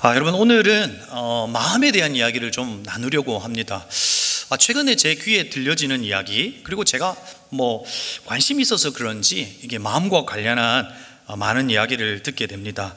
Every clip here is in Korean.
여러분, 오늘은 마음에 대한 이야기를 좀 나누려고 합니다. 최근에 제 귀에 들려지는 이야기, 그리고 제가 관심이 있어서 그런지 이게 마음과 관련한 많은 이야기를 듣게 됩니다.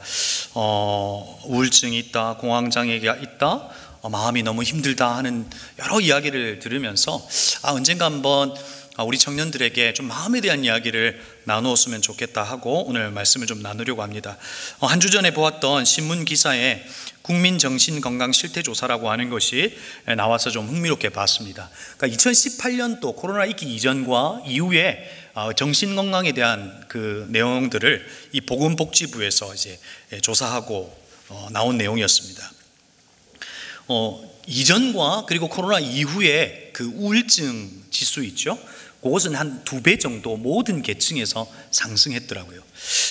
우울증이 있다, 공황장애가 있다, 마음이 너무 힘들다 하는 여러 이야기를 들으면서 언젠가 한번 우리 청년들에게 좀 마음에 대한 이야기를 나누었으면 좋겠다 하고 오늘 말씀을 좀 나누려고 합니다. 한 주 전에 보았던 신문 기사에 국민정신건강실태조사라고 하는 것이 나와서 좀 흥미롭게 봤습니다. 그러니까 2018년도 코로나 있기 이전과 이후에 정신건강에 대한 그 내용들을 이 보건복지부에서 이제 조사하고 나온 내용이었습니다. 이전과 그리고 코로나 이후에 그 우울증 지수 있죠? 그것은 한 2배 정도 모든 계층에서 상승했더라고요.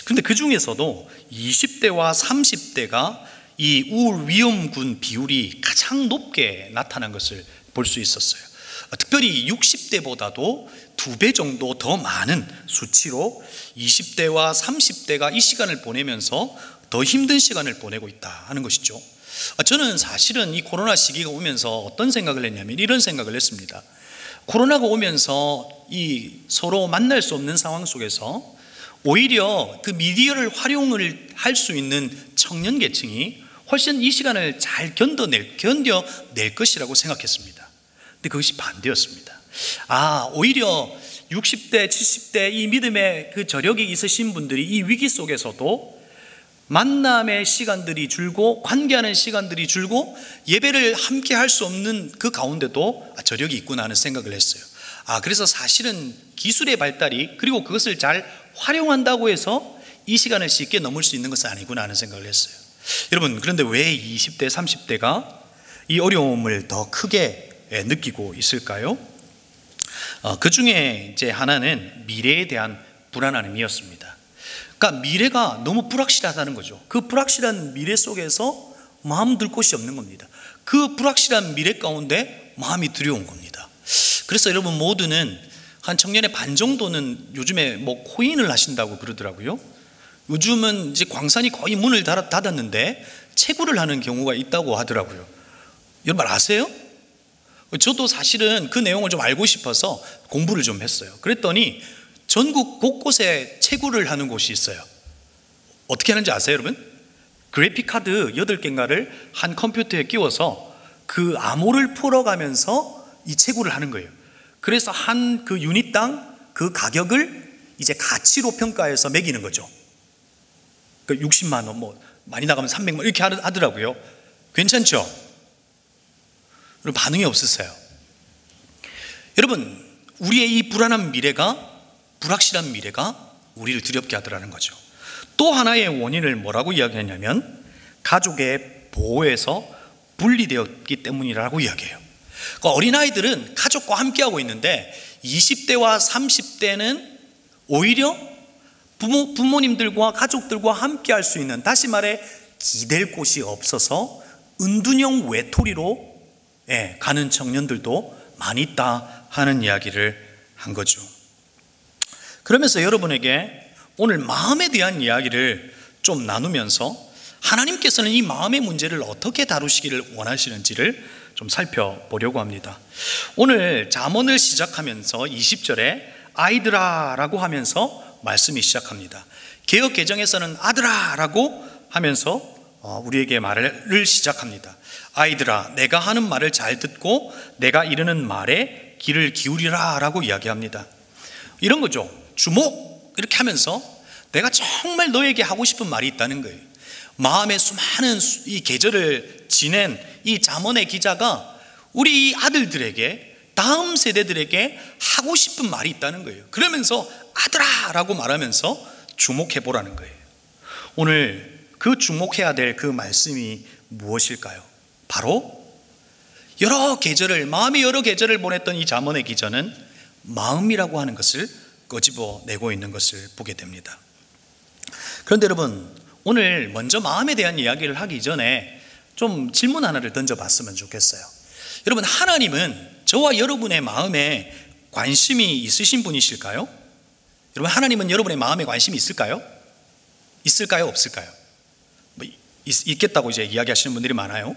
그런데 그 중에서도 20대와 30대가 이 우울 위험군 비율이 가장 높게 나타난 것을 볼 수 있었어요. 특별히 60대보다도 2배 정도 더 많은 수치로 20대와 30대가 이 시간을 보내면서 더 힘든 시간을 보내고 있다 하는 것이죠. 저는 사실은 이 코로나 시기가 오면서 어떤 생각을 했냐면 이런 생각을 했습니다. 코로나가 오면서 이 서로 만날 수 없는 상황 속에서 오히려 그 미디어를 활용을 할 수 있는 청년 계층이 훨씬 이 시간을 잘 견뎌낼 것이라고 생각했습니다. 근데 그것이 반대였습니다. 오히려 60대, 70대 이 믿음의 그 저력이 있으신 분들이 이 위기 속에서도 만남의 시간들이 줄고 관계하는 시간들이 줄고 예배를 함께 할 수 없는 그 가운데도 저력이 있구나 하는 생각을 했어요. 그래서 사실은 기술의 발달이 그리고 그것을 잘 활용한다고 해서 이 시간을 쉽게 넘을 수 있는 것은 아니구나 하는 생각을 했어요. 여러분, 그런데 왜 20대, 30대가 이 어려움을 더 크게 느끼고 있을까요? 그 중에 이제 하나는 미래에 대한 불안함이었습니다. 그러니까 미래가 너무 불확실하다는 거죠. 그 불확실한 미래 속에서 마음 둘 곳이 없는 겁니다. 그 불확실한 미래 가운데 마음이 두려운 겁니다. 그래서 여러분 모두는 한 청년의 반 정도는 요즘에 코인을 하신다고 그러더라고요. 요즘은 이제 광산이 거의 문을 닫았는데 채굴을 하는 경우가 있다고 하더라고요. 여러분 아세요? 저도 사실은 그 내용을 좀 알고 싶어서 공부를 좀 했어요. 그랬더니 전국 곳곳에 채굴을 하는 곳이 있어요. 어떻게 하는지 아세요, 여러분? 그래픽카드 8개인가를 한 컴퓨터에 끼워서 그 암호를 풀어가면서 이 채굴을 하는 거예요. 그래서 한 그 유닛당 그 가격을 이제 가치로 평가해서 매기는 거죠. 60만 원, 많이 나가면 300만 원 이렇게 하더라고요. 괜찮죠? 여러분 반응이 없으세요? 여러분, 우리의 이 불안한 미래가, 불확실한 미래가 우리를 두렵게 하더라는 거죠. 또 하나의 원인을 뭐라고 이야기하냐면 가족의 보호에서 분리되었기 때문이라고 이야기해요. 그러니까 어린아이들은 가족과 함께하고 있는데 20대와 30대는 오히려 부모님들과 가족들과 함께할 수 있는, 다시 말해 기댈 곳이 없어서 은둔형 외톨이로 가는 청년들도 많이 있다 하는 이야기를 한 거죠. 그러면서 여러분에게 오늘 마음에 대한 이야기를 좀 나누면서 하나님께서는 이 마음의 문제를 어떻게 다루시기를 원하시는지를 좀 살펴보려고 합니다. 오늘 잠언을 시작하면서 20절에 아이들아 라고 하면서 말씀이 시작합니다. 개역 개정에서는 아들아 라고 하면서 우리에게 말을 시작합니다. 아이들아, 내가 하는 말을 잘 듣고 내가 이르는 말에 귀를 기울이라 라고 이야기합니다. 이런 거죠. 주목 이렇게 하면서 내가 정말 너에게 하고 싶은 말이 있다는 거예요. 마음의 수많은 이 계절을 지낸 이 잠언의 기자가 우리 이 아들들에게, 다음 세대들에게 하고 싶은 말이 있다는 거예요. 그러면서 아들아 라고 말하면서 주목해 보라는 거예요. 오늘 그 주목해야 될 그 말씀이 무엇일까요? 바로 마음의 여러 계절을 보냈던 이 잠언의 기자는 마음이라고 하는 것을 끄집어내고 있는 것을 보게 됩니다. 그런데 여러분, 오늘 먼저 마음에 대한 이야기를 하기 전에 좀 질문 하나를 던져봤으면 좋겠어요. 여러분, 하나님은 저와 여러분의 마음에 관심이 있으신 분이실까요? 여러분, 하나님은 여러분의 마음에 관심이 있을까요? 있을까요? 없을까요? 있겠다고 이제 이야기하시는 분들이 많아요.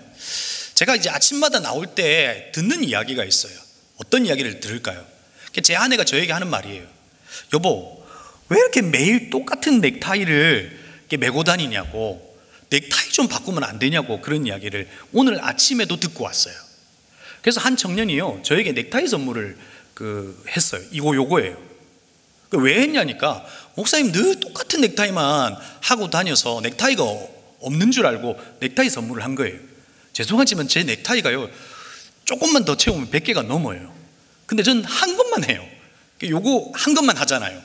제가 이제 아침마다 나올 때 듣는 이야기가 있어요. 어떤 이야기를 들을까요? 제 아내가 저에게 하는 말이에요. 여보, 왜 이렇게 매일 똑같은 넥타이를 이렇게 메고 다니냐고, 넥타이 좀 바꾸면 안 되냐고, 그런 이야기를 오늘 아침에도 듣고 왔어요. 그래서 한 청년이요, 저에게 넥타이 선물을 했어요. 요거예요. 왜 했냐니까, 목사님 늘 똑같은 넥타이만 하고 다녀서 넥타이가 없는 줄 알고 넥타이 선물을 한 거예요. 죄송하지만 제 넥타이가요, 조금만 더 채우면 100개가 넘어요. 근데 전 한 것만 해요. 요거 한 것만 하잖아요.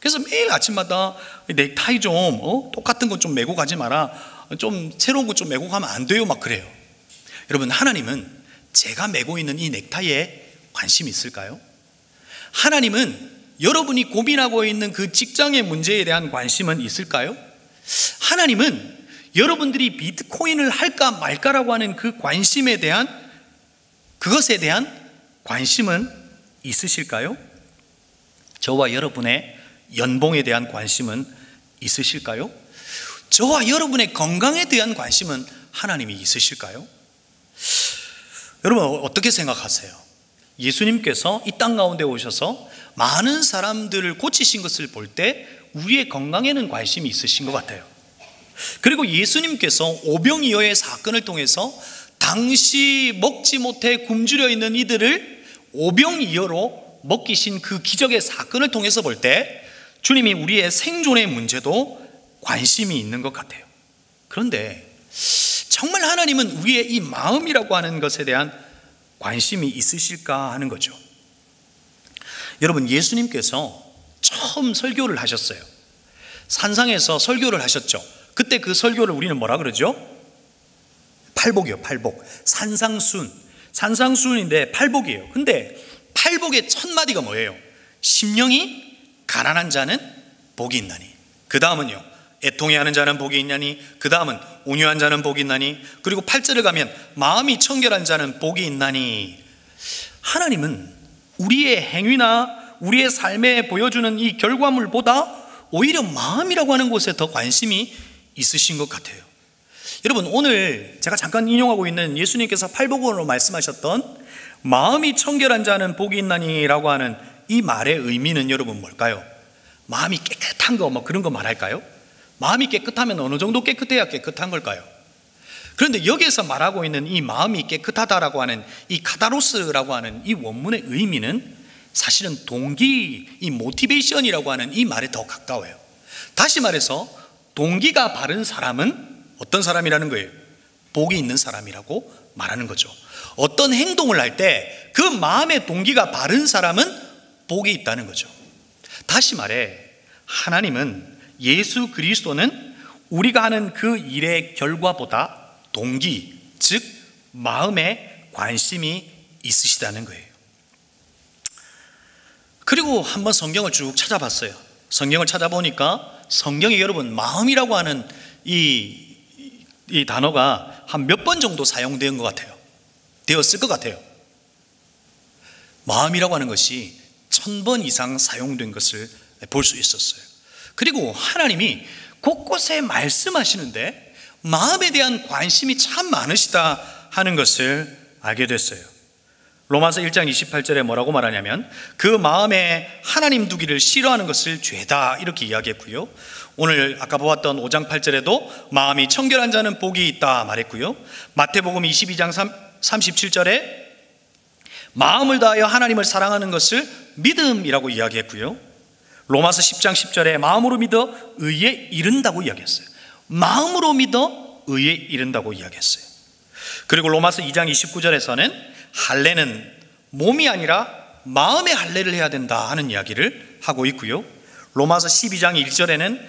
그래서 매일 아침마다 넥타이 좀 똑같은 거 좀 메고 가지 마라, 좀 새로운 거 좀 메고 가면 안 돼요, 막 그래요. 여러분, 하나님은 제가 메고 있는 이 넥타이에 관심이 있을까요? 하나님은 여러분이 고민하고 있는 그 직장의 문제에 대한 관심은 있을까요? 하나님은 여러분들이 비트코인을 할까 말까라고 하는 그 관심에 대한, 그것에 대한 관심은 있으실까요? 저와 여러분의 연봉에 대한 관심은 있으실까요? 저와 여러분의 건강에 대한 관심은 하나님이 있으실까요? 여러분, 어떻게 생각하세요? 예수님께서 이 땅 가운데 오셔서 많은 사람들을 고치신 것을 볼 때 우리의 건강에는 관심이 있으신 것 같아요. 그리고 예수님께서 오병이어의 사건을 통해서 당시 먹지 못해 굶주려 있는 이들을 오병이어로 먹이신 그 기적의 사건을 통해서 볼 때 주님이 우리의 생존의 문제도 관심이 있는 것 같아요. 그런데 정말 하나님은 우리의 이 마음이라고 하는 것에 대한 관심이 있으실까 하는 거죠. 여러분, 예수님께서 처음 설교를 하셨어요. 산상에서 설교를 하셨죠. 그때 그 설교를 우리는 뭐라 그러죠? 팔복이요, 팔복. 산상순인데 팔복이에요. 근데 팔복의 첫 마디가 뭐예요? 심령이 가난한 자는 복이 있나니. 그 다음은요, 애통해하는 자는 복이 있나니. 그 다음은 온유한 자는 복이 있나니. 그리고 8절을 가면 마음이 청결한 자는 복이 있나니. 하나님은 우리의 행위나 우리의 삶에 보여주는 이 결과물보다 오히려 마음이라고 하는 곳에 더 관심이 있으신 것 같아요. 여러분, 오늘 제가 잠깐 인용하고 있는 예수님께서 팔복으로 말씀하셨던 마음이 청결한 자는 복이 있나니 라고 하는 이 말의 의미는 여러분 뭘까요? 마음이 깨끗한 거, 그런 거 말할까요? 마음이 깨끗하면 어느 정도 깨끗해야 깨끗한 걸까요? 그런데 여기에서 말하고 있는 이 마음이 깨끗하다라고 하는 이 카다로스라고 하는 이 원문의 의미는 사실은 동기, 이 모티베이션이라고 하는 이 말에 더 가까워요. 다시 말해서 동기가 바른 사람은 어떤 사람이라는 거예요? 복이 있는 사람이라고 말하는 거죠. 어떤 행동을 할 때 그 마음의 동기가 바른 사람은 복이 있다는 거죠. 다시 말해, 하나님은, 예수 그리스도는 우리가 하는 그 일의 결과보다 동기, 즉 마음에 관심이 있으시다는 거예요. 그리고 한번 성경을 쭉 찾아봤어요. 성경을 찾아보니까 성경에 여러분, 마음이라고 하는 이 단어가 한 몇 번 정도 사용된 것 같아요. 되었을 것 같아요. 마음이라고 하는 것이 1000번 이상 사용된 것을 볼 수 있었어요. 그리고 하나님이 곳곳에 말씀하시는데 마음에 대한 관심이 참 많으시다 하는 것을 알게 됐어요. 로마서 1장 28절에 뭐라고 말하냐면 그 마음에 하나님 두기를 싫어하는 것을 죄다, 이렇게 이야기했고요. 오늘 아까 보았던 5장 8절에도 마음이 청결한 자는 복이 있다 말했고요. 마태복음 22장 37절에 마음을 다하여 하나님을 사랑하는 것을 믿음이라고 이야기했고요. 로마서 10장 10절에 마음으로 믿어 의에 이른다고 이야기했어요. 마음으로 믿어 의에 이른다고 이야기했어요. 그리고 로마서 2장 29절에서는 할례는 몸이 아니라 마음의 할례를 해야 된다 하는 이야기를 하고 있고요. 로마서 12장 1절에는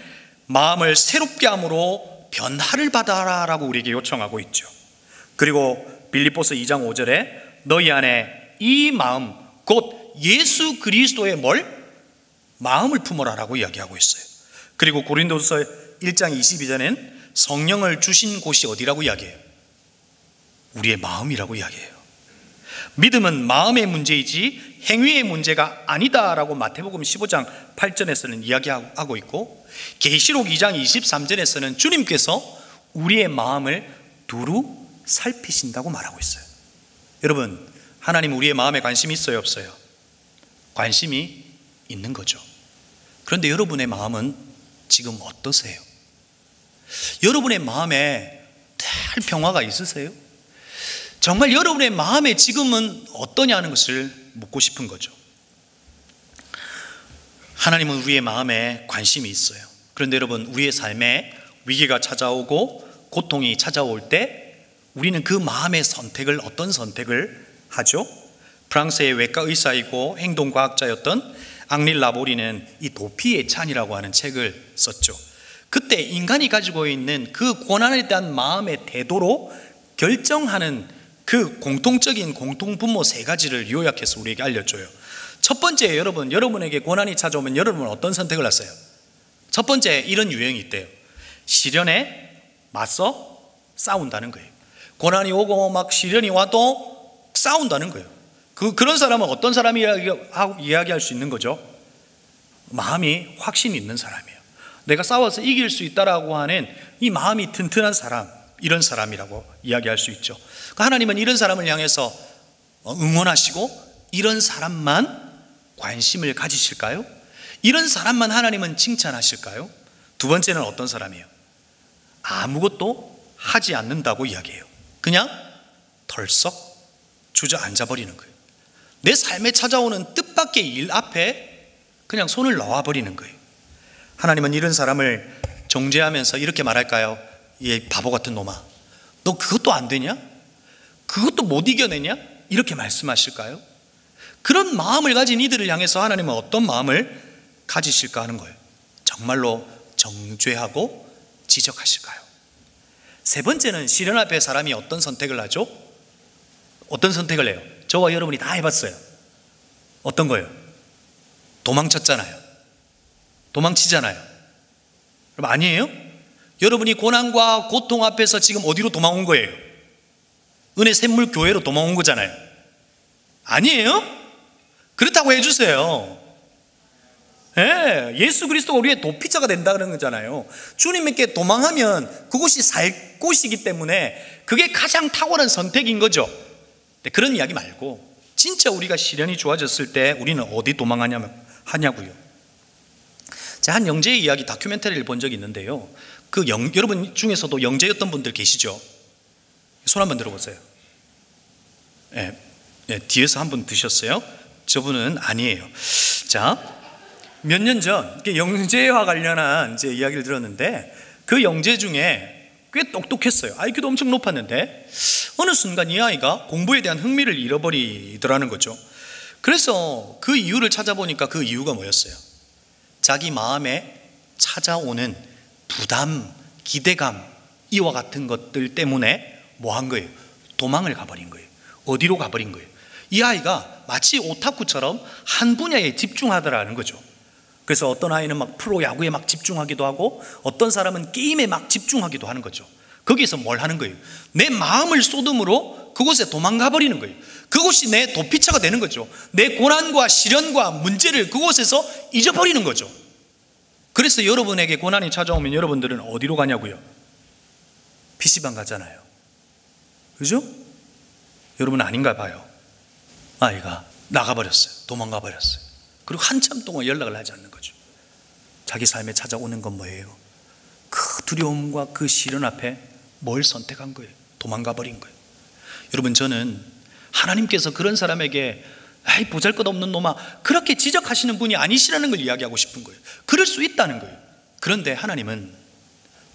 마음을 새롭게 함으로 변화를 받아라라고 우리에게 요청하고 있죠. 그리고 빌립보서 2장 5절에 너희 안에 이 마음 곧 예수 그리스도의 마음을 품어라라고 이야기하고 있어요. 그리고 고린도서 1장 22절에는 성령을 주신 곳이 어디라고 이야기해요? 우리의 마음이라고 이야기해요. 믿음은 마음의 문제이지 행위의 문제가 아니다라고 마태복음 15장 8절에서는 이야기하고 있고, 계시록 2장 23절에서는 주님께서 우리의 마음을 두루 살피신다고 말하고 있어요. 여러분, 하나님 우리의 마음에 관심이 있어요, 없어요? 관심이 있는 거죠. 그런데 여러분의 마음은 지금 어떠세요? 여러분의 마음에 늘 평화가 있으세요? 정말 여러분의 마음에 지금은 어떠냐는 것을 묻고 싶은 거죠. 하나님은 우리의 마음에 관심이 있어요. 그런데 여러분, 우리의 삶에 위기가 찾아오고 고통이 찾아올 때 우리는 그 마음의 선택을, 어떤 선택을 하죠? 프랑스의 외과 의사이고 행동과학자였던 앙릴 라보리는 이 도피의 찬이라고 하는 책을 썼죠. 그때 인간이 가지고 있는 그 고난에 대한 마음의 태도로 결정하는 그 공통적인 공통분모 3가지를 요약해서 우리에게 알려줘요. 첫 번째, 여러분에게 고난이 찾아오면 여러분은 어떤 선택을 하세요? 첫 번째, 이런 유형이 있대요. 시련에 맞서 싸운다는 거예요. 고난이 오고 막 시련이 와도 싸운다는 거예요. 그런 사람은 어떤 사람이 이야기할 수 있는 거죠? 마음이 확신이 있는 사람이에요. 내가 싸워서 이길 수 있다라고 하는 이 마음이 튼튼한 사람, 이런 사람이라고 이야기할 수 있죠. 하나님은 이런 사람을 향해서 응원하시고 이런 사람만 관심을 가지실까요? 이런 사람만 하나님은 칭찬하실까요? 두 번째는 어떤 사람이에요? 아무것도 하지 않는다고 이야기해요. 그냥 덜썩 주저앉아 버리는 거예요. 내 삶에 찾아오는 뜻밖의 일 앞에 그냥 손을 놓아버리는 거예요. 하나님은 이런 사람을 정죄하면서 이렇게 말할까요? 이 바보 같은 놈아, 너 그것도 안 되냐? 그것도 못 이겨내냐? 이렇게 말씀하실까요? 그런 마음을 가진 이들을 향해서 하나님은 어떤 마음을 가지실까 하는 거예요. 정말로 정죄하고 지적하실까요? 세 번째는 시련 앞에 사람이 어떤 선택을 하죠? 어떤 선택을 해요? 저와 여러분이 다 해봤어요. 어떤 거예요? 도망쳤잖아요. 도망치잖아요. 그럼 아니에요? 여러분이 고난과 고통 앞에서 지금 어디로 도망온 거예요? 은혜 샘물 교회로 도망온 거잖아요. 아니에요? 그렇다고 해주세요. 예수 그리스도가 우리의 도피자가 된다는 거잖아요. 주님께 도망하면 그곳이 살 곳이기 때문에 그게 가장 탁월한 선택인 거죠. 그런 이야기 말고 진짜 우리가 시련이 좋아졌을 때 우리는 어디 도망하냐고요. 제가 한 영재의 이야기 다큐멘터리를 본 적이 있는데요. 여러분 중에서도 영재였던 분들 계시죠? 손 한번 들어보세요. 뒤에서 한 분 드셨어요? 저분은 아니에요. 자, 몇 년 전 영재와 관련한 이제 이야기를 들었는데 그 영재 중에 꽤 똑똑했어요. IQ도 엄청 높았는데 어느 순간 이 아이가 공부에 대한 흥미를 잃어버리더라는 거죠. 그래서 그 이유를 찾아보니까 그 이유가 뭐였어요? 자기 마음에 찾아오는 부담, 기대감, 이와 같은 것들 때문에 뭐 한 거예요? 도망을 가버린 거예요. 어디로 가버린 거예요? 이 아이가 마치 오타쿠처럼 한 분야에 집중하더라는 거죠. 그래서 어떤 아이는 막 프로야구에 막 집중하기도 하고 어떤 사람은 게임에 막 집중하기도 하는 거죠. 거기서 뭘 하는 거예요? 내 마음을 쏟음으로 그곳에 도망가 버리는 거예요. 그곳이 내 도피처가 되는 거죠. 내 고난과 시련과 문제를 그곳에서 잊어버리는 거죠. 그래서 여러분에게 고난이 찾아오면 여러분들은 어디로 가냐고요? PC방 가잖아요. 그죠? 여러분 아닌가 봐요. 아이가 나가버렸어요. 도망가 버렸어요. 그리고 한참 동안 연락을 하지 않는 거죠. 자기 삶에 찾아오는 건 뭐예요? 그 두려움과 그 시련 앞에 뭘 선택한 거예요? 도망가 버린 거예요. 여러분, 저는 하나님께서 그런 사람에게 아이 보잘것없는 놈아 그렇게 지적하시는 분이 아니시라는 걸 이야기하고 싶은 거예요. 그럴 수 있다는 거예요. 그런데 하나님은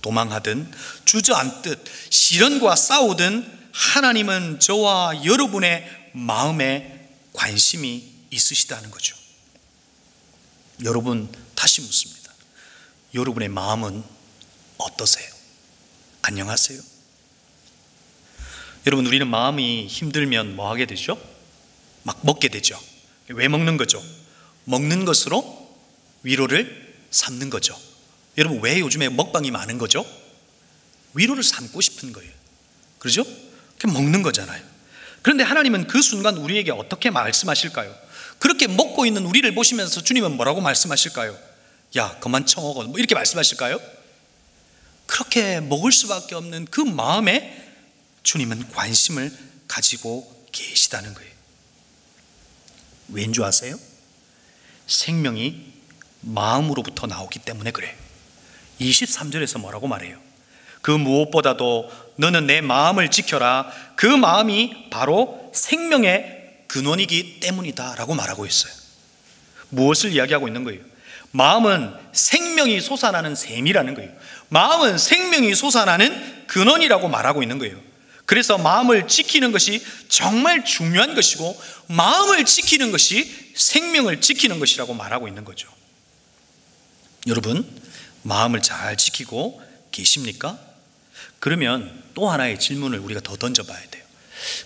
도망하든 주저앉듯 시련과 싸우든 하나님은 저와 여러분의 마음에 관심이 있으시다는 거죠. 여러분, 다시 묻습니다. 여러분의 마음은 어떠세요? 안녕하세요? 여러분, 우리는 마음이 힘들면 뭐 하게 되죠? 막 먹게 되죠. 왜 먹는 거죠? 먹는 것으로 위로를 삼는 거죠. 여러분, 왜 요즘에 먹방이 많은 거죠? 위로를 삼고 싶은 거예요. 그렇죠? 그냥 먹는 거잖아요. 그런데 하나님은 그 순간 우리에게 어떻게 말씀하실까요? 그렇게 먹고 있는 우리를 보시면서 주님은 뭐라고 말씀하실까요? 야, 그만 처먹어. 뭐 이렇게 말씀하실까요? 그렇게 먹을 수밖에 없는 그 마음에 주님은 관심을 가지고 계시다는 거예요. 왠 줄 아세요? 생명이 마음으로부터 나오기 때문에 그래요. 23절에서 뭐라고 말해요? 그 무엇보다도 너는 내 마음을 지켜라. 그 마음이 바로 생명의 근원이기 때문이다 라고 말하고 있어요. 무엇을 이야기하고 있는 거예요? 마음은 생명이 솟아나는 샘이라는 거예요. 마음은 생명이 솟아나는 근원이라고 말하고 있는 거예요. 그래서 마음을 지키는 것이 정말 중요한 것이고, 마음을 지키는 것이 생명을 지키는 것이라고 말하고 있는 거죠. 여러분, 마음을 잘 지키고 계십니까? 그러면 또 하나의 질문을 우리가 더 던져봐야 돼요.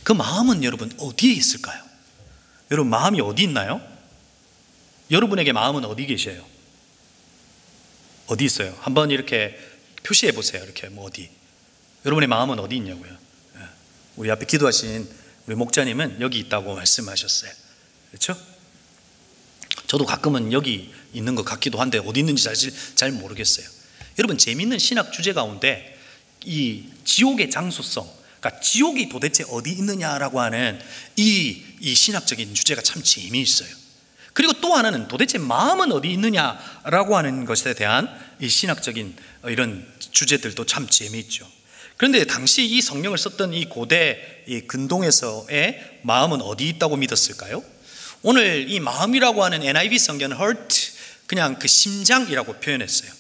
그 마음은 여러분 어디에 있을까요? 여러분, 마음이 어디 있나요? 여러분에게 마음은 어디 계셔요? 어디 있어요? 한번 이렇게 표시해 보세요. 이렇게 어디? 여러분의 마음은 어디 있냐고요? 우리 앞에 기도하신 우리 목자님은 여기 있다고 말씀하셨어요. 그렇죠? 저도 가끔은 여기 있는 것 같기도 한데 어디 있는지 사실 잘 모르겠어요. 여러분, 재미있는 신학 주제 가운데 이 지옥의 장소성, 그러니까 지옥이 도대체 어디 있느냐라고 하는 이 신학적인 주제가 참 재미있어요. 그리고 또 하나는 도대체 마음은 어디 있느냐라고 하는 것에 대한 이 신학적인 이런 주제들도 참 재미있죠. 그런데 당시 이 성경을 썼던 이 고대 이 근동에서의 마음은 어디 있다고 믿었을까요? 오늘 이 마음이라고 하는 NIV 성경은 heart, 그냥 그 심장이라고 표현했어요.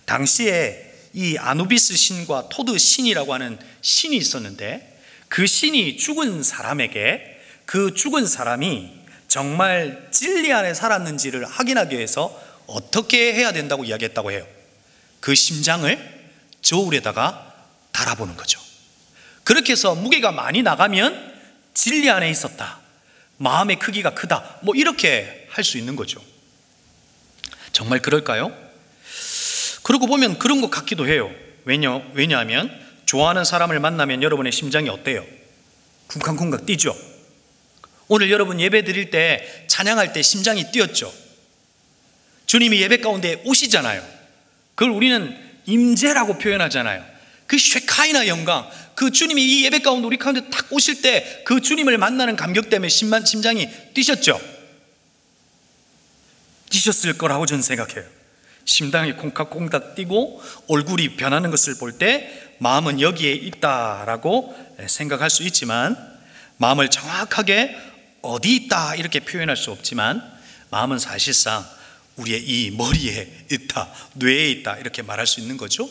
당시에 이 아누비스 신과 토드 신이라고 하는 신이 있었는데, 그 신이 죽은 사람에게 그 죽은 사람이 정말 진리 안에 살았는지를 확인하기 위해서 어떻게 해야 된다고 이야기했다고 해요? 그 심장을 저울에다가 달아보는 거죠. 그렇게 해서 무게가 많이 나가면 진리 안에 있었다, 마음의 크기가 크다, 이렇게 할 수 있는 거죠. 정말 그럴까요? 그러고 보면 그런 것 같기도 해요. 왜냐하면 좋아하는 사람을 만나면 여러분의 심장이 어때요? 쿵쾅쿵쾅 뛰죠. 오늘 여러분 예배 드릴 때, 찬양할 때 심장이 뛰었죠. 주님이 예배 가운데 오시잖아요. 그걸 우리는 임재라고 표현하잖아요. 그 쉐카이나 영광, 그 주님이 이 예배 가운데 우리 가운데 딱 오실 때 그 주님을 만나는 감격 때문에 심장이 뛰셨죠. 뛰셨을 거라고 저는 생각해요. 심장이 콩깍콩깍 뛰고 얼굴이 변하는 것을 볼 때 마음은 여기에 있다라고 생각할 수 있지만, 마음을 정확하게 어디 있다 이렇게 표현할 수 없지만, 마음은 사실상 우리의 이 머리에 있다, 뇌에 있다 이렇게 말할 수 있는 거죠.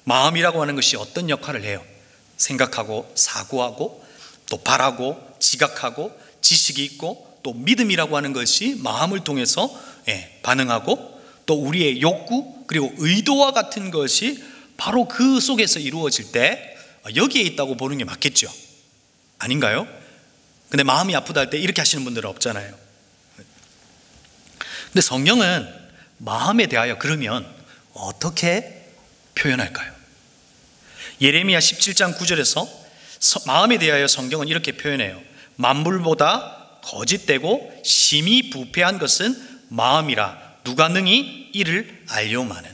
마음이라고 하는 것이 어떤 역할을 해요? 생각하고 사고하고 또 바라고 지각하고 지식이 있고, 또 믿음이라고 하는 것이 마음을 통해서 반응하고, 또 우리의 욕구 그리고 의도와 같은 것이 바로 그 속에서 이루어질 때 여기에 있다고 보는 게 맞겠죠? 아닌가요? 근데 마음이 아프다 할 때 이렇게 하시는 분들은 없잖아요. 근데 성경은 마음에 대하여 그러면 어떻게 표현할까요? 예레미야 17장 9절에서 마음에 대하여 성경은 이렇게 표현해요. 만물보다 거짓되고 심히 부패한 것은 마음이라 누가 능히 이를 알려마는.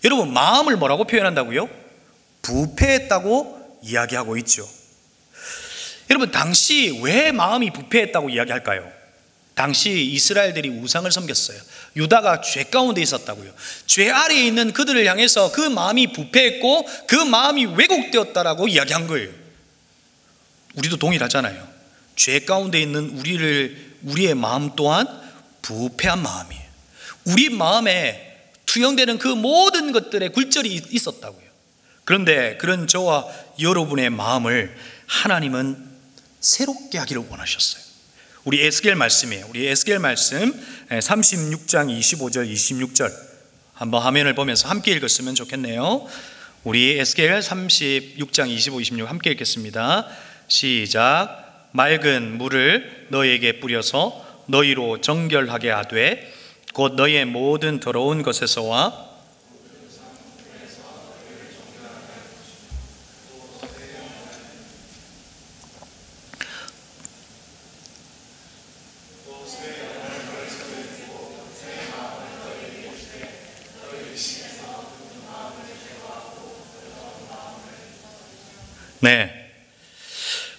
여러분, 마음을 뭐라고 표현한다고요? 부패했다고 이야기하고 있죠. 여러분, 당시 왜 마음이 부패했다고 이야기할까요? 당시 이스라엘들이 우상을 섬겼어요. 유다가 죄 가운데 있었다고요. 죄 아래에 있는 그들을 향해서 그 마음이 부패했고 그 마음이 왜곡되었다라고 이야기한 거예요. 우리도 동일하잖아요. 죄 가운데 있는 우리의 마음 또한 부패한 마음이에요. 우리 마음에 투영되는 그 모든 것들의 굴절이 있었다고요. 그런데 그런 저와 여러분의 마음을 하나님은 새롭게 하기를 원하셨어요. 우리 에스겔 말씀이에요. 우리 에스겔 말씀 36장 25절 26절 한번 화면을 보면서 함께 읽었으면 좋겠네요. 우리 에스겔 36장 25, 26 함께 읽겠습니다. 시작. 맑은 물을 너희에게 뿌려서 너희로 정결하게 하되 곧 너희의 모든 더러운 것에서와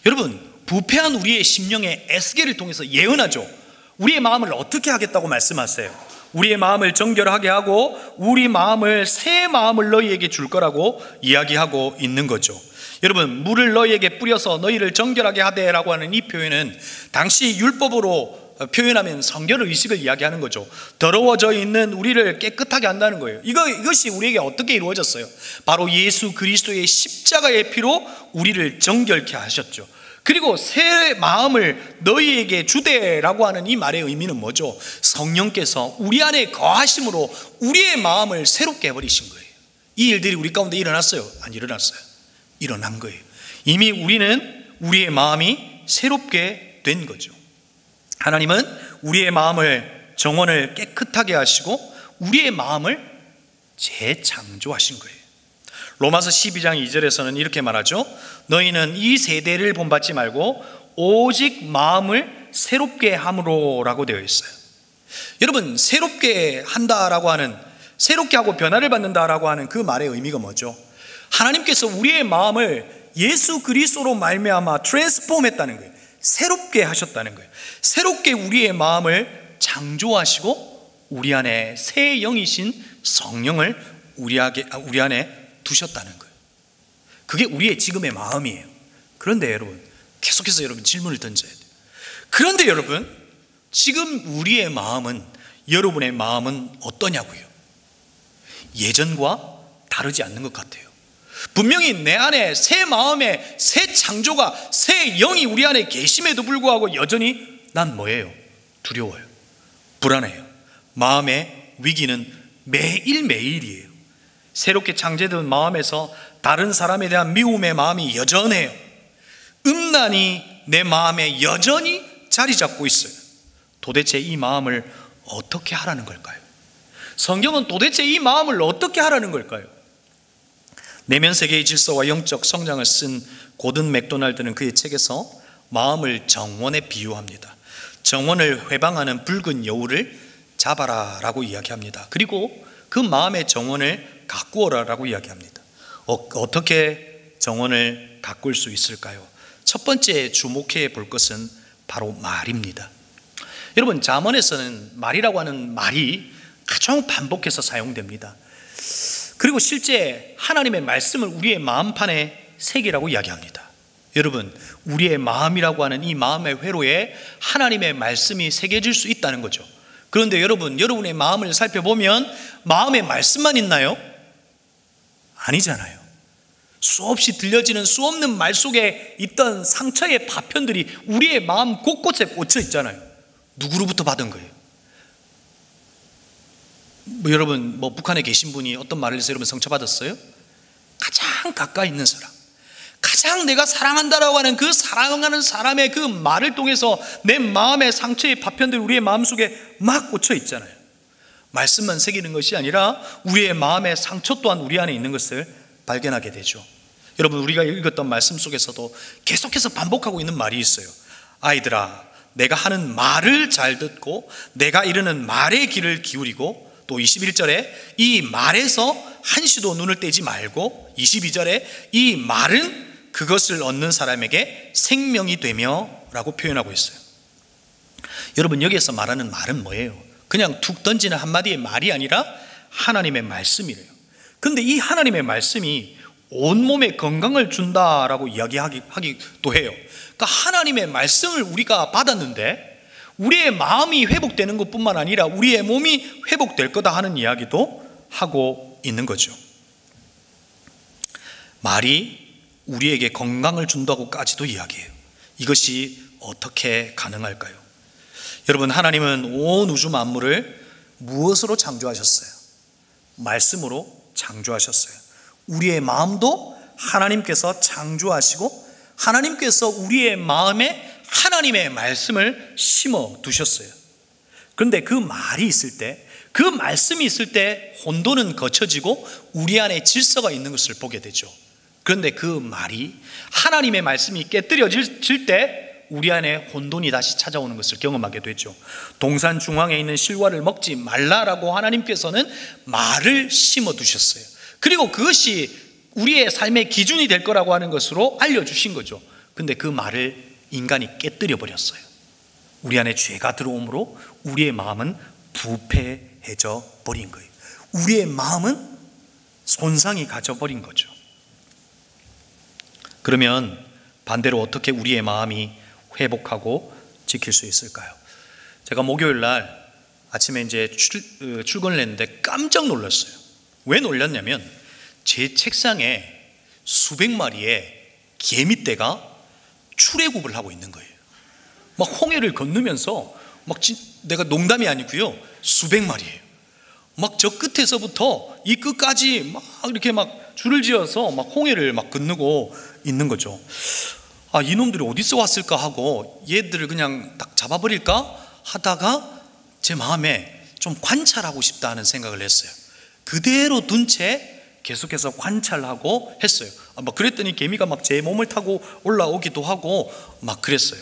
여러분, 부패한 우리의 심령의 에스겔을 통해서 예언하죠. 우리의 마음을 어떻게 하겠다고 말씀하세요? 우리의 마음을 정결하게 하고 우리 마음을 새 마음을 너희에게 줄 거라고 이야기하고 있는 거죠. 여러분, 물을 너희에게 뿌려서 너희를 정결하게 하되라고 하는 이 표현은 당시 율법으로 표현하면 성결의 의식을 이야기하는 거죠. 더러워져 있는 우리를 깨끗하게 한다는 거예요. 이것이 우리에게 어떻게 이루어졌어요? 바로 예수 그리스도의 십자가의 피로 우리를 정결케 하셨죠. 그리고 새 마음을 너희에게 주되라고 하는 이 말의 의미는 뭐죠? 성령께서 우리 안에 거하심으로 우리의 마음을 새롭게 해버리신 거예요. 이 일들이 우리 가운데 일어났어요? 안 일어났어요? 일어난 거예요. 이미 우리는 우리의 마음이 새롭게 된 거죠. 하나님은 우리의 마음을, 정원을 깨끗하게 하시고 우리의 마음을 재창조하신 거예요. 로마서 12장 2절에서는 이렇게 말하죠. 너희는 이 세대를 본받지 말고 오직 마음을 새롭게 함으로 라고 되어 있어요. 여러분, 새롭게 한다라고 하는, 새롭게 하고 변화를 받는다라고 하는 그 말의 의미가 뭐죠? 하나님께서 우리의 마음을 예수 그리스도로 말미암아 트랜스폼했다는 거예요. 새롭게 하셨다는 거예요. 새롭게 우리의 마음을 창조하시고 우리 안에 새 영이신 성령을 우리 안에 두셨다는 거예요. 그게 우리의 지금의 마음이에요. 그런데 여러분, 계속해서 여러분 질문을 던져야 돼요. 그런데 여러분, 지금 우리의 마음은, 여러분의 마음은 어떠냐고요? 예전과 다르지 않는 것 같아요. 분명히 내 안에 새 마음에 새 창조가, 새 영이 우리 안에 계심에도 불구하고 여전히 난 뭐예요? 두려워요. 불안해요. 마음의 위기는 매일매일이에요. 새롭게 창조된 마음에서 다른 사람에 대한 미움의 마음이 여전해요. 음란이 내 마음에 여전히 자리 잡고 있어요. 도대체 이 마음을 어떻게 하라는 걸까요? 성경은 도대체 이 마음을 어떻게 하라는 걸까요? 내면 세계의 질서와 영적 성장을 쓴 고든 맥도날드는 그의 책에서 마음을 정원에 비유합니다. 정원을 회방하는 붉은 여우를 잡아라 라고 이야기합니다. 그리고 그 마음의 정원을 가꾸어라 라고 이야기합니다. 어떻게 정원을 가꿀 수 있을까요? 첫 번째 주목해 볼 것은 바로 말입니다. 여러분, 잠언에서는 말이라고 하는 말이 가장 반복해서 사용됩니다. 그리고 실제 하나님의 말씀을 우리의 마음판에 새기라고 이야기합니다. 여러분, 우리의 마음이라고 하는 이 마음의 회로에 하나님의 말씀이 새겨질 수 있다는 거죠. 그런데 여러분, 여러분의 마음을 살펴보면 마음의 말씀만 있나요? 아니잖아요. 수없이 들려지는 수없는 말 속에 있던 상처의 파편들이 우리의 마음 곳곳에 꽂혀 있잖아요. 누구로부터 받은 거예요? 여러분, 북한에 계신 분이 어떤 말을 해서 여러분 상처받았어요? 가장 가까이 있는 사람, 가장 내가 사랑한다라고 하는 그 사랑하는 사람의 그 말을 통해서 내 마음의 상처의 파편들이 우리의 마음속에 막 꽂혀 있잖아요. 말씀만 새기는 것이 아니라 우리의 마음의 상처 또한 우리 안에 있는 것을 발견하게 되죠. 여러분, 우리가 읽었던 말씀 속에서도 계속해서 반복하고 있는 말이 있어요. 아이들아, 내가 하는 말을 잘 듣고 내가 이르는 말의 귀를 기울이고, 또 21절에 이 말에서 한시도 눈을 떼지 말고, 22절에 이 말은 그것을 얻는 사람에게 생명이 되며 라고 표현하고 있어요. 여러분, 여기에서 말하는 말은 뭐예요? 그냥 툭 던지는 한마디의 말이 아니라 하나님의 말씀이래요. 근데 이 하나님의 말씀이 온몸에 건강을 준다라고 이야기하기도 해요. 그러니까 하나님의 말씀을 우리가 받았는데 우리의 마음이 회복되는 것뿐만 아니라 우리의 몸이 회복될 거다 하는 이야기도 하고 있는 거죠. 말이 우리에게 건강을 준다고까지도 이야기해요. 이것이 어떻게 가능할까요? 여러분, 하나님은 온 우주 만물을 무엇으로 창조하셨어요? 말씀으로 창조하셨어요. 우리의 마음도 하나님께서 창조하시고 하나님께서 우리의 마음에 하나님의 말씀을 심어 두셨어요. 그런데 그 말이 있을 때, 그 말씀이 있을 때 혼돈은 거쳐지고 우리 안에 질서가 있는 것을 보게 되죠. 그런데 그 말이, 하나님의 말씀이 깨뜨려질 때 우리 안에 혼돈이 다시 찾아오는 것을 경험하게 되죠. 동산 중앙에 있는 실과를 먹지 말라라고 하나님께서는 말을 심어 두셨어요. 그리고 그것이 우리의 삶의 기준이 될 거라고 하는 것으로 알려주신 거죠. 근데 그 말을 인간이 깨뜨려 버렸어요. 우리 안에 죄가 들어옴으로 우리의 마음은 부패해져 버린 거예요. 우리의 마음은 손상이 가져버린 거죠. 그러면 반대로 어떻게 우리의 마음이 회복하고 지킬 수 있을까요? 제가 목요일 날 아침에 이제 출근을 했는데 깜짝 놀랐어요. 왜 놀랐냐면 제 책상에 수백 마리의 개미떼가 출애굽을 하고 있는 거예요. 막 홍해를 건너면서 막 내가 농담이 아니고요, 수백 마리예요. 막 저 끝에서부터 이 끝까지 막 이렇게 막 줄을 지어서 막 홍해를 막 건너고 있는 거죠. 아, 이놈들이 어디서 왔을까 하고 얘들을 그냥 딱 잡아버릴까 하다가 제 마음에 좀 관찰하고 싶다 하는 생각을 했어요. 그대로 둔 채 계속해서 관찰하고 했어요. 막 그랬더니 개미가 막 제 몸을 타고 올라오기도 하고 막 그랬어요.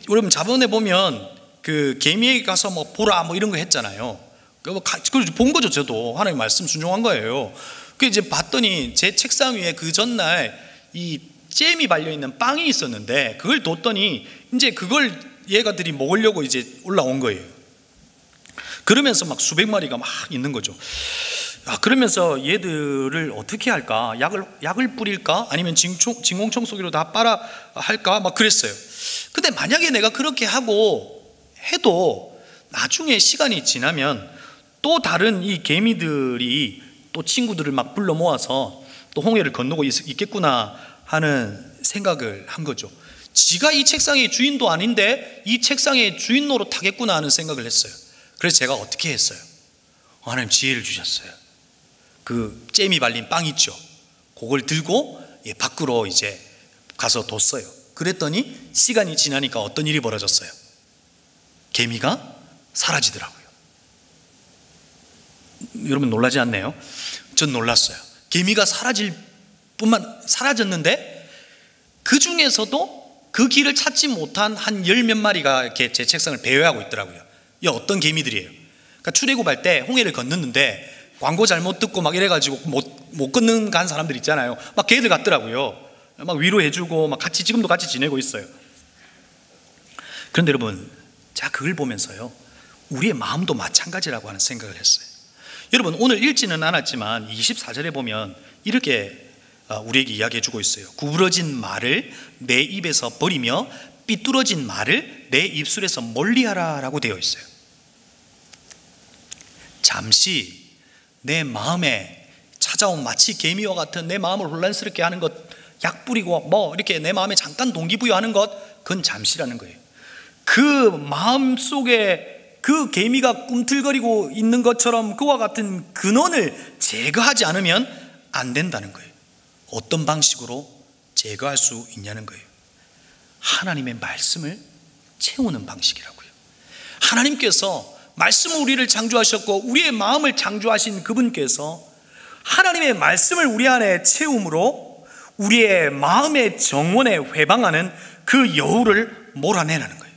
여러분 자본에 보면 그 개미에 가서 뭐 보라 뭐 이런 거 했잖아요. 그걸 본 거죠. 저도 하나님 말씀 순종한 거예요. 그 이제 봤더니 제 책상 위에 그 전날 이 잼이 발려 있는 빵이 있었는데 그걸 뒀더니 이제 그걸 얘가들이 먹으려고 이제 올라온 거예요. 그러면서 막 수백 마리가 막 있는 거죠. 그러면서 얘들을 어떻게 할까? 약을 뿌릴까? 아니면 진공청소기로 다 빨아 할까? 막 그랬어요. 근데 만약에 내가 그렇게 하고 해도 나중에 시간이 지나면 또 다른 이 개미들이 또 친구들을 막 불러 모아서 또 홍해를 건너고 있겠구나 하는 생각을 한 거죠. 지가 이 책상의 주인도 아닌데 이 책상의 주인 노릇하겠구나 하는 생각을 했어요. 그래서 제가 어떻게 했어요? 하나님 지혜를 주셨어요. 그 잼이 발린 빵 있죠, 그걸 들고 밖으로 이제 가서 뒀어요. 그랬더니 시간이 지나니까 어떤 일이 벌어졌어요? 개미가 사라지더라고요. 여러분 놀라지 않나요? 전 놀랐어요. 개미가 사라졌는데 그 중에서도 그 길을 찾지 못한 한 열 몇 마리가 이렇게 제 책상을 배회하고 있더라고요. 이 어떤 개미들이에요? 그러니까 출애굽할 때 홍해를 건넜는데 광고 잘못 듣고 막 이래가지고 못 건능 간 사람들 있잖아요. 막 걔들 같더라고요. 막 위로해주고 막 지금도 같이 지내고 있어요. 그런데 여러분, 제가 그걸 보면서요, 우리의 마음도 마찬가지라고 하는 생각을 했어요. 여러분, 오늘 읽지는 않았지만 24절에 보면 이렇게 우리에게 이야기해 주고 있어요. 구부러진 말을 내 입에서 버리며 삐뚤어진 말을 내 입술에서 멀리하라 라고 되어 있어요. 잠시 내 마음에 찾아온 마치 개미와 같은 내 마음을 혼란스럽게 하는 것, 약 뿌리고 뭐 이렇게 내 마음에 잠깐 동기부여하는 것, 그건 잠시라는 거예요. 그 마음 속에 그 개미가 꿈틀거리고 있는 것처럼 그와 같은 근원을 제거하지 않으면 안 된다는 거예요. 어떤 방식으로 제거할 수 있냐는 거예요. 하나님의 말씀을 채우는 방식이라고요. 하나님께서 말씀을 우리를 창조하셨고 우리의 마음을 창조하신 그분께서 하나님의 말씀을 우리 안에 채움으로 우리의 마음의 정원에 회방하는 그 여우를 몰아내라는 거예요.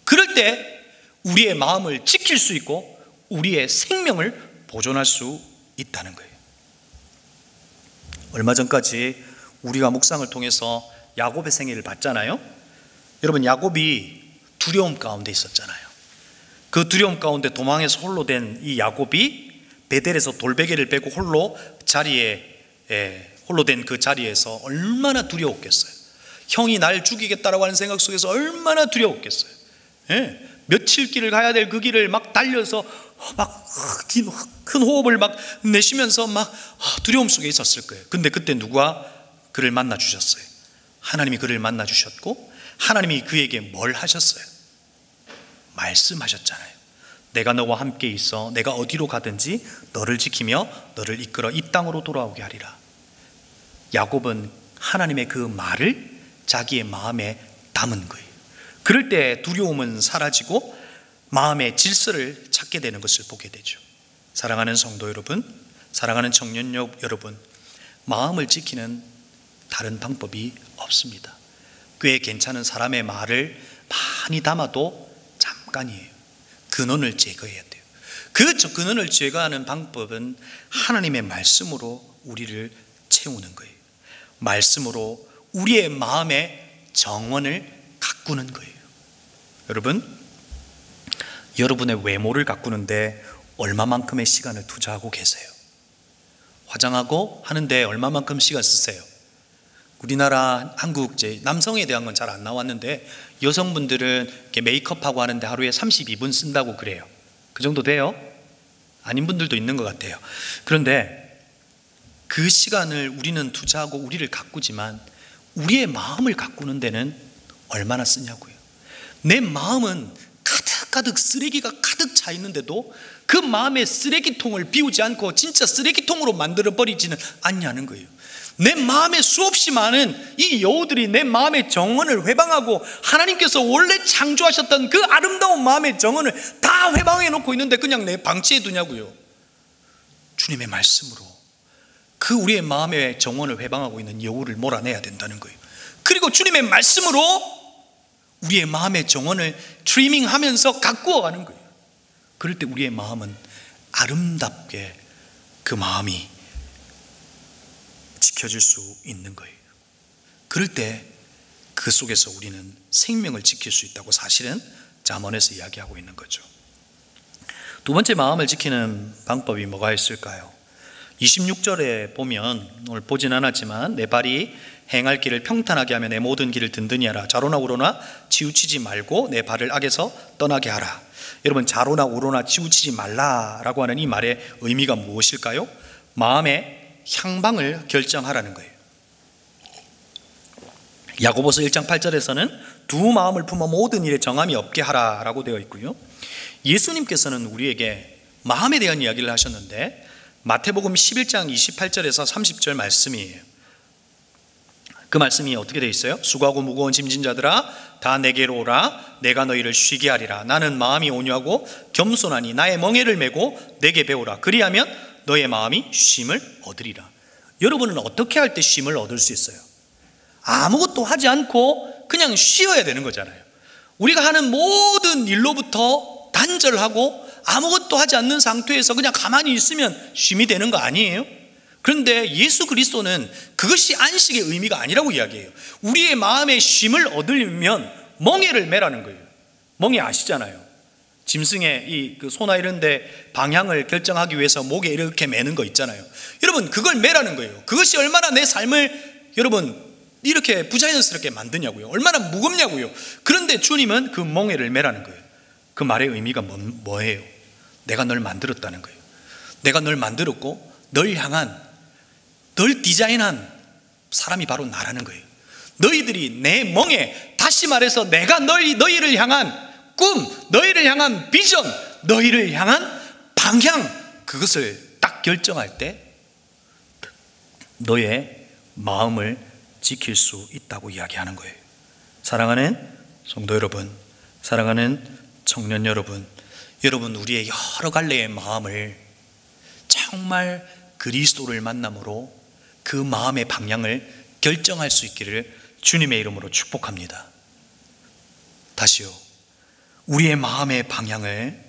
그럴 때 우리의 마음을 지킬 수 있고 우리의 생명을 보존할 수 있다는 거예요. 얼마 전까지 우리가 묵상을 통해서 야곱의 생애를 봤잖아요. 여러분, 야곱이 두려움 가운데 있었잖아요. 그 두려움 가운데 도망해서 홀로 된 이 야곱이 베델에서 돌베개를 베고 홀로 된 그 자리에서 얼마나 두려웠겠어요. 형이 날 죽이겠다라고 하는 생각 속에서 얼마나 두려웠겠어요. 며칠 길을 가야 될 그 길을 막 달려서 막 큰 호흡을 막 내쉬면서 막 두려움 속에 있었을 거예요. 근데 그때 누가 그를 만나 주셨어요? 하나님이 그를 만나 주셨고 하나님이 그에게 뭘 하셨어요? 말씀하셨잖아요. 내가 너와 함께 있어 내가 어디로 가든지 너를 지키며 너를 이끌어 이 땅으로 돌아오게 하리라. 야곱은 하나님의 그 말을 자기의 마음에 담은 거예요. 그럴 때 두려움은 사라지고 마음의 질서를 찾게 되는 것을 보게 되죠. 사랑하는 성도 여러분, 사랑하는 청년 여러분, 마음을 지키는 다른 방법이 없습니다. 꽤 괜찮은 사람의 말을 많이 담아도 잠깐이에요. 근원을 제거해야 돼요. 그 근원을 제거하는 방법은 하나님의 말씀으로 우리를 채우는 거예요. 말씀으로 우리의 마음에 정원을 가꾸는 거예요. 여러분, 여러분의 외모를 가꾸는데 얼마만큼의 시간을 투자하고 계세요? 화장하고 하는데 얼마만큼 시간 쓰세요? 우리나라, 한국 이제 남성에 대한 건 잘 안 나왔는데 여성분들은 이렇게 메이크업하고 하는데 하루에 32분 쓴다고 그래요. 그 정도 돼요? 아닌 분들도 있는 것 같아요. 그런데 그 시간을 우리는 투자하고 우리를 가꾸지만 우리의 마음을 가꾸는 데는 얼마나 쓰냐고요. 내 마음은 가득 쓰레기가 가득 차 있는데도 그 마음의 쓰레기통을 비우지 않고 진짜 쓰레기통으로 만들어버리지는 않냐는 거예요. 내 마음에 수없이 많은 이 여우들이 내 마음의 정원을 회방하고 하나님께서 원래 창조하셨던 그 아름다운 마음의 정원을 다 회방해 놓고 있는데 그냥 내 방치해 두냐고요. 주님의 말씀으로 그 우리의 마음의 정원을 회방하고 있는 여우를 몰아내야 된다는 거예요. 그리고 주님의 말씀으로 우리의 마음의 정원을 트리밍하면서 가꾸어가는 거예요. 그럴 때 우리의 마음은 아름답게 그 마음이 지켜질 수 있는 거예요. 그럴 때 그 속에서 우리는 생명을 지킬 수 있다고 사실은 잠언에서 이야기하고 있는 거죠. 두 번째 마음을 지키는 방법이 뭐가 있을까요? 26절에 보면, 오늘 보진 않았지만, 내 발이 행할 길을 평탄하게 하며 내 모든 길을 든든히 하라. 좌로나 우로나 치우치지 말고 내 발을 악에서 떠나게 하라. 여러분, 좌로나 우로나 치우치지 말라라고 하는 이 말의 의미가 무엇일까요? 마음의 향방을 결정하라는 거예요. 야고보서 1장 8절에서는 두 마음을 품어 모든 일에 정함이 없게 하라라고 되어 있고요. 예수님께서는 우리에게 마음에 대한 이야기를 하셨는데 마태복음 11장 28절에서 30절 말씀이에요. 그 말씀이 어떻게 되어 있어요? 수고하고 무거운 짐진 자들아 다 내게로 오라. 내가 너희를 쉬게 하리라. 나는 마음이 온유하고 겸손하니 나의 멍에를 메고 내게 배우라. 그리하면 너의 마음이 쉼을 얻으리라. 여러분은 어떻게 할 때 쉼을 얻을 수 있어요? 아무것도 하지 않고 그냥 쉬어야 되는 거잖아요. 우리가 하는 모든 일로부터 단절하고 아무것도 하지 않는 상태에서 그냥 가만히 있으면 쉼이 되는 거 아니에요? 그런데 예수 그리스도는 그것이 안식의 의미가 아니라고 이야기해요. 우리의 마음에 쉼을 얻으려면 멍에를 매라는 거예요. 멍에 아시잖아요. 짐승의 이 소나 이런 데 방향을 결정하기 위해서 목에 이렇게 매는 거 있잖아요. 여러분, 그걸 매라는 거예요. 그것이 얼마나 내 삶을 여러분 이렇게 부자연스럽게 만드냐고요. 얼마나 무겁냐고요. 그런데 주님은 그 멍에를 매라는 거예요. 그 말의 의미가 뭐예요? 내가 널 만들었다는 거예요. 내가 널 만들었고 널 향한, 널 디자인한 사람이 바로 나라는 거예요. 너희들이 내 멍에, 다시 말해서 내가 너희를 향한 꿈, 너희를 향한 비전, 너희를 향한 방향, 그것을 딱 결정할 때 너의 마음을 지킬 수 있다고 이야기하는 거예요. 사랑하는 성도 여러분, 사랑하는 청년 여러분, 여러분 우리의 여러 갈래의 마음을 정말 그리스도를 만남으로 그 마음의 방향을 결정할 수 있기를 주님의 이름으로 축복합니다. 다시요, 우리의 마음의 방향을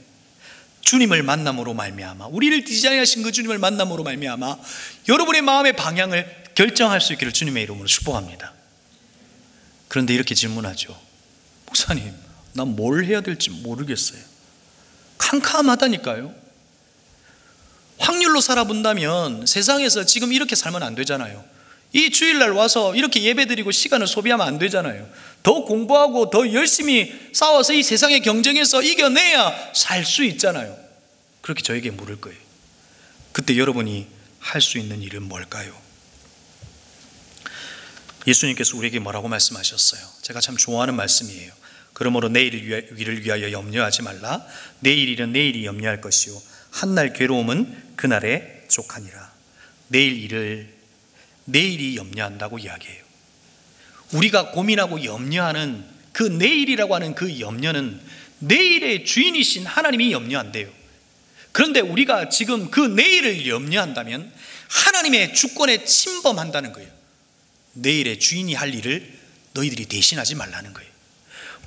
주님을 만남으로 말미암아, 우리를 디자인하신 그 주님을 만남으로 말미암아 여러분의 마음의 방향을 결정할 수 있기를 주님의 이름으로 축복합니다. 그런데 이렇게 질문하죠. 목사님, 난 뭘 해야 될지 모르겠어요. 캄캄하다니까요. 확률로 살아본다면 세상에서 지금 이렇게 살면 안 되잖아요. 이 주일날 와서 이렇게 예배드리고 시간을 소비하면 안 되잖아요. 더 공부하고 더 열심히 싸워서 이 세상의 경쟁에서 이겨내야 살 수 있잖아요. 그렇게 저에게 물을 거예요. 그때 여러분이 할 수 있는 일은 뭘까요? 예수님께서 우리에게 뭐라고 말씀하셨어요? 제가 참 좋아하는 말씀이에요. 그러므로 내일을 위하여 염려하지 말라. 내일 일은 내일이 염려할 것이요 한날 괴로움은 그날에 족하니라. 내일 일을 내일이 염려한다고 이야기해요. 우리가 고민하고 염려하는 그 내일이라고 하는 그 염려는 내일의 주인이신 하나님이 염려한대요. 그런데 우리가 지금 그 내일을 염려한다면 하나님의 주권에 침범한다는 거예요. 내일의 주인이 할 일을 너희들이 대신하지 말라는 거예요.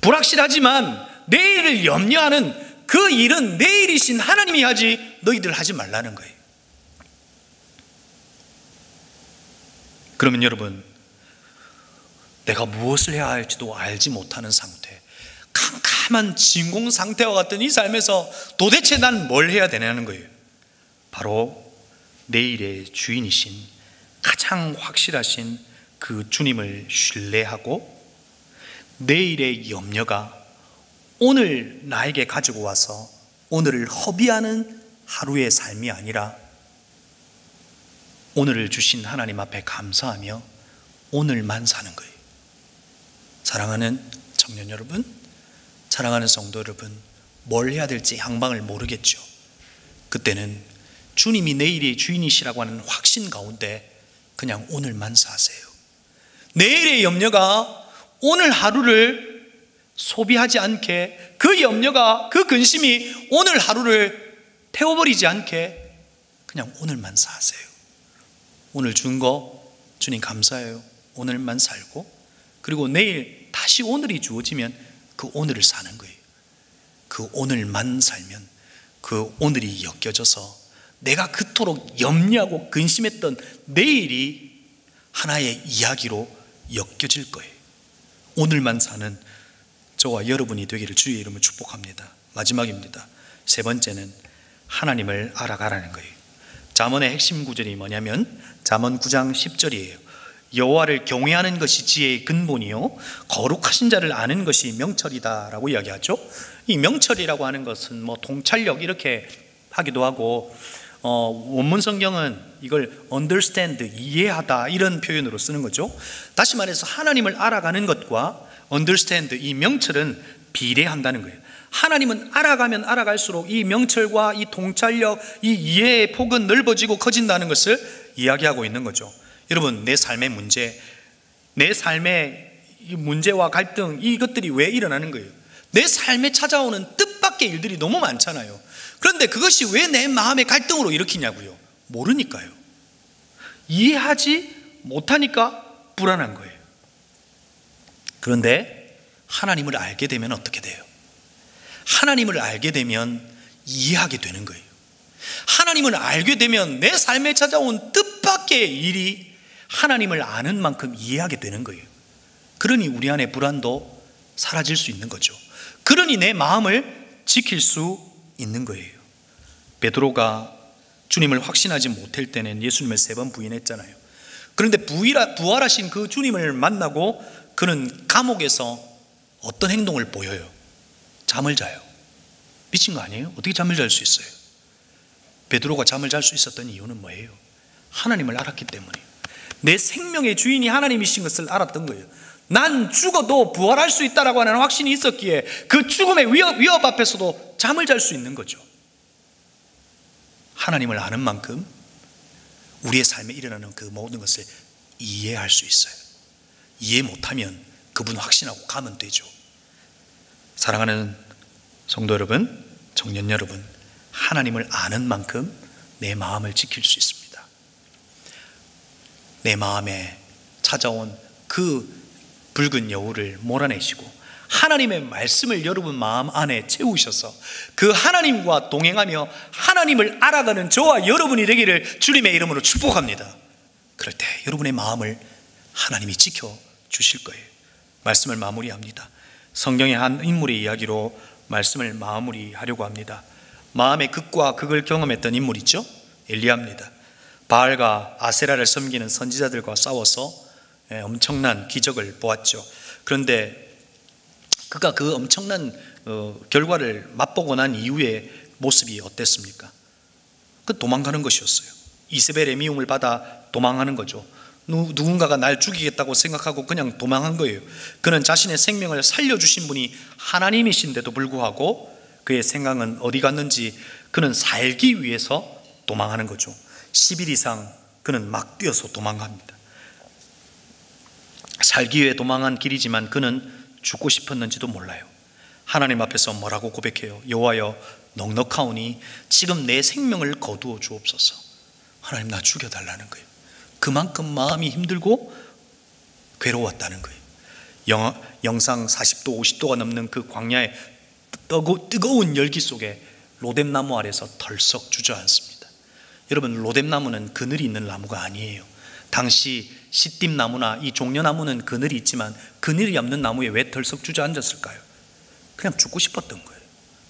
불확실하지만 내일을 염려하는 그 일은 내일이신 하나님이 하지 너희들 하지 말라는 거예요. 그러면 여러분, 내가 무엇을 해야 할지도 알지 못하는 상태, 캄캄한 진공 상태와 같은 이 삶에서 도대체 난 뭘 해야 되냐는 거예요. 바로 내일의 주인이신 가장 확실하신 그 주님을 신뢰하고 내일의 염려가 오늘 나에게 가지고 와서 오늘을 허비하는 하루의 삶이 아니라 오늘을 주신 하나님 앞에 감사하며 오늘만 사는 거예요. 사랑하는 청년 여러분, 사랑하는 성도 여러분, 뭘 해야 될지 향방을 모르겠죠. 그때는 주님이 내일의 주인이시라고 하는 확신 가운데 그냥 오늘만 사세요. 내일의 염려가 오늘 하루를 소비하지 않게, 그 염려가, 그 근심이 오늘 하루를 태워버리지 않게 그냥 오늘만 사세요. 오늘 준 거 주님 감사해요. 오늘만 살고, 그리고 내일 다시 오늘이 주어지면 그 오늘을 사는 거예요. 그 오늘만 살면 그 오늘이 엮여져서 내가 그토록 염려하고 근심했던 내일이 하나의 이야기로 엮여질 거예요. 오늘만 사는 저와 여러분이 되기를 주의 이름으로 축복합니다. 마지막입니다. 세 번째는 하나님을 알아가라는 거예요. 잠언의 핵심 구절이 뭐냐면 잠언 9장 10절이에요. 여호와를 경외하는 것이 지혜의 근본이요 거룩하신 자를 아는 것이 명철이다 라고 이야기하죠. 이 명철이라고 하는 것은 뭐 통찰력 이렇게 하기도 하고, 원문 성경은 이걸 understand, 이해하다 이런 표현으로 쓰는 거죠. 다시 말해서 하나님을 알아가는 것과 understand, 이 명철은 비례한다는 거예요. 하나님은 알아가면 알아갈수록 이 명철과 이 통찰력, 이 이해의 폭은 넓어지고 커진다는 것을 이야기하고 있는 거죠. 여러분, 내 삶의 문제, 내 삶의 문제와 갈등, 이것들이 왜 일어나는 거예요? 내 삶에 찾아오는 뜻밖의 일들이 너무 많잖아요. 그런데 그것이 왜 내 마음의 갈등으로 일으키냐고요? 모르니까요. 이해하지 못하니까 불안한 거예요. 그런데 하나님을 알게 되면 어떻게 돼요? 하나님을 알게 되면 이해하게 되는 거예요. 하나님을 알게 되면 내 삶에 찾아온 뜻밖의 일이 하나님을 아는 만큼 이해하게 되는 거예요. 그러니 우리 안에 불안도 사라질 수 있는 거죠. 그러니 내 마음을 지킬 수 있는 거예요. 베드로가 주님을 확신하지 못할 때는 예수님을 3번 부인했잖아요. 그런데 부활하신 그 주님을 만나고 그는 감옥에서 어떤 행동을 보여요? 잠을 자요. 미친 거 아니에요? 어떻게 잠을 잘 수 있어요? 베드로가 잠을 잘 수 있었던 이유는 뭐예요? 하나님을 알았기 때문이에요. 내 생명의 주인이 하나님이신 것을 알았던 거예요. 난 죽어도 부활할 수 있다라고 하는 확신이 있었기에 그 죽음의 위협 앞에서도 잠을 잘 수 있는 거죠. 하나님을 아는 만큼 우리의 삶에 일어나는 그 모든 것을 이해할 수 있어요. 이해 못하면 그분 확신하고 가면 되죠. 사랑하는 성도 여러분, 청년 여러분, 하나님을 아는 만큼 내 마음을 지킬 수 있습니다. 내 마음에 찾아온 그 붉은 여우를 몰아내시고 하나님의 말씀을 여러분 마음 안에 채우셔서 그 하나님과 동행하며 하나님을 알아가는 저와 여러분이 되기를 주님의 이름으로 축복합니다. 그럴 때 여러분의 마음을 하나님이 지켜주실 거예요. 말씀을 마무리합니다. 성경의 한 인물의 이야기로 말씀을 마무리하려고 합니다. 마음의 극과 극을 경험했던 인물 있죠? 엘리야입니다. 바알과 아세라를 섬기는 선지자들과 싸워서 엄청난 기적을 보았죠. 그런데 그가 그 엄청난 결과를 맛보고 난 이후의 모습이 어땠습니까? 그 도망가는 것이었어요. 이세벨의 미움을 받아 도망하는 거죠. 누군가가 날 죽이겠다고 생각하고 그냥 도망한 거예요. 그는 자신의 생명을 살려주신 분이 하나님이신데도 불구하고 그의 생각은 어디 갔는지 그는 살기 위해서 도망하는 거죠. 10일 이상 그는 막 뛰어서 도망갑니다. 살기 위해 도망한 길이지만 그는 죽고 싶었는지도 몰라요. 하나님 앞에서 뭐라고 고백해요? 여호와여, 넉넉하오니 지금 내 생명을 거두어 주옵소서. 하나님, 나 죽여달라는 거예요. 그만큼 마음이 힘들고 괴로웠다는 거예요. 영상 40도 50도가 넘는 그 광야의 뜨거운 열기 속에 로뎀나무 아래서 덜썩 주저앉습니다. 여러분, 로뎀나무는 그늘이 있는 나무가 아니에요. 당시 시띠나무나 이 종려나무는 그늘이 있지만 그늘이 없는 나무에 왜 덜썩 주저앉았을까요? 그냥 죽고 싶었던 거예요.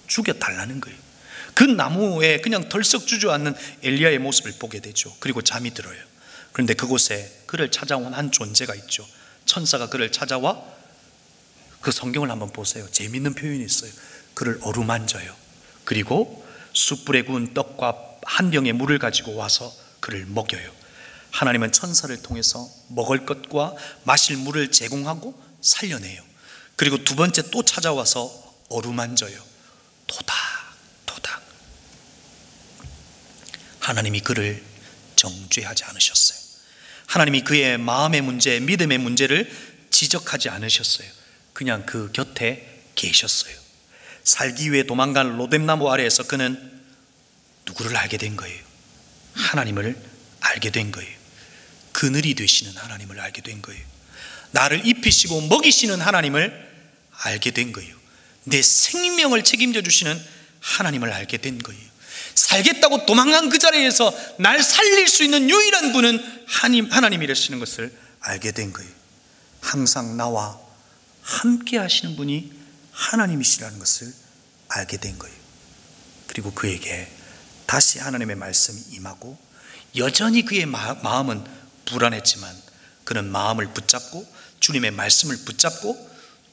죽여달라는 거예요. 그 나무에 그냥 덜썩 주저앉는 엘리야의 모습을 보게 되죠. 그리고 잠이 들어요. 그런데 그곳에 그를 찾아온 한 존재가 있죠. 천사가 그를 찾아와, 그 성경을 한번 보세요. 재밌는 표현이 있어요. 그를 어루만져요. 그리고 숯불에 구운 떡과 한 병의 물을 가지고 와서 그를 먹여요. 하나님은 천사를 통해서 먹을 것과 마실 물을 제공하고 살려내요. 그리고 두 번째 또 찾아와서 어루만져요. 토닥토닥. 하나님이 그를 정죄하지 않으셨어요. 하나님이 그의 마음의 문제, 믿음의 문제를 지적하지 않으셨어요. 그냥 그 곁에 계셨어요. 살기 위해 도망간 로뎀나무 아래에서 그는 누구를 알게 된 거예요? 하나님을 알게 된 거예요. 그늘이 되시는 하나님을 알게 된 거예요. 나를 입히시고 먹이시는 하나님을 알게 된 거예요. 내 생명을 책임져 주시는 하나님을 알게 된 거예요. 살겠다고 도망간 그 자리에서 날 살릴 수 있는 유일한 분은 하나님이라시는 것을 알게 된 거예요. 항상 나와 함께 하시는 분이 하나님이시라는 것을 알게 된 거예요. 그리고 그에게 다시 하나님의 말씀이 임하고, 여전히 그의 마음은 불안했지만 그는 마음을 붙잡고 주님의 말씀을 붙잡고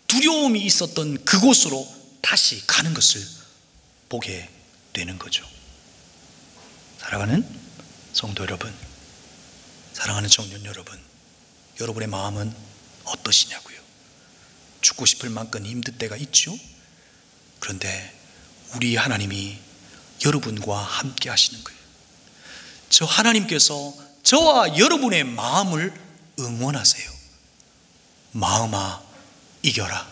두려움이 있었던 그곳으로 다시 가는 것을 보게 되는 거죠. 사랑하는 성도 여러분, 사랑하는 청년 여러분, 여러분의 마음은 어떠시냐고요? 죽고 싶을 만큼 힘들 때가 있죠? 그런데 우리 하나님이 여러분과 함께 하시는 거예요. 저 하나님께서 저와 여러분의 마음을 응원하세요. 마음아 이겨라,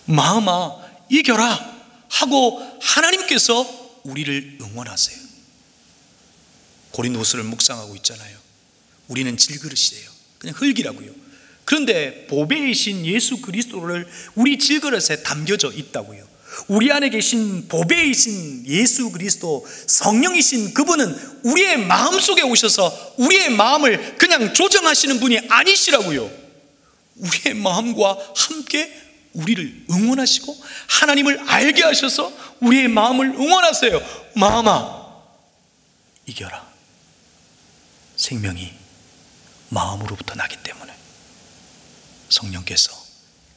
마음아 이겨라 하고 하나님께서 우리를 응원하세요. 고린도후서를 묵상하고 있잖아요. 우리는 질그릇이에요. 그냥 흙이라고요. 그런데 보배이신 예수 그리스도를 우리 질그릇에 담겨져 있다고요. 우리 안에 계신 보배이신 예수 그리스도, 성령이신 그분은 우리의 마음속에 오셔서 우리의 마음을 그냥 조정하시는 분이 아니시라고요. 우리의 마음과 함께 우리를 응원하시고 하나님을 알게 하셔서 우리의 마음을 응원하세요. 마음아 이겨라. 생명이 마음으로부터 나기 때문에 성령께서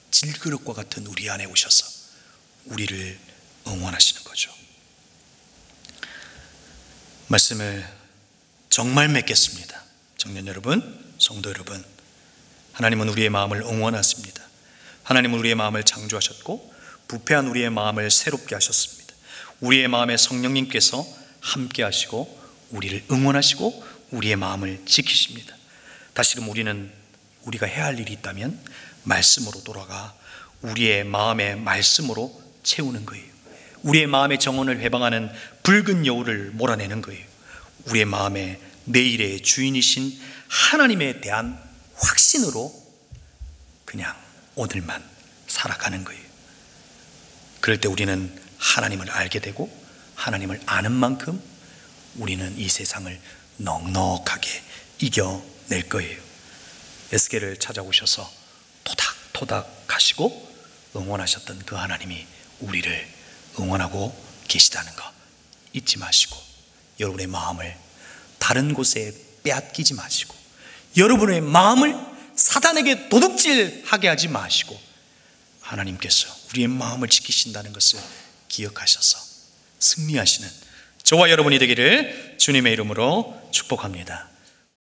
질그릇과 같은 우리 안에 오셔서 우리를 응원하시는 거죠. 말씀을 정말 맺겠습니다. 청년 여러분, 성도 여러분, 하나님은 우리의 마음을 응원하십니다. 하나님은 우리의 마음을 창조하셨고 부패한 우리의 마음을 새롭게 하셨습니다. 우리의 마음에 성령님께서 함께 하시고 우리를 응원하시고 우리의 마음을 지키십니다. 다시금 우리가 해야 할 일이 있다면 말씀으로 돌아가 우리의 마음의 말씀으로 채우는 거예요. 우리의 마음의 정원을 회방하는 붉은 여우를 몰아내는 거예요. 우리의 마음에 내일의 주인이신 하나님에 대한 확신으로 그냥 오늘만 살아가는 거예요. 그럴 때 우리는 하나님을 알게 되고 하나님을 아는 만큼 우리는 이 세상을 넉넉하게 이겨낼 거예요. 에스겔을 찾아오셔서 토닥토닥 하시고 응원하셨던 그 하나님이 우리를 응원하고 계시다는 거 잊지 마시고, 여러분의 마음을 다른 곳에 빼앗기지 마시고, 여러분의 마음을 사단에게 도둑질하게 하지 마시고, 하나님께서 우리의 마음을 지키신다는 것을 기억하셔서 승리하시는 저와 여러분이 되기를 주님의 이름으로 축복합니다.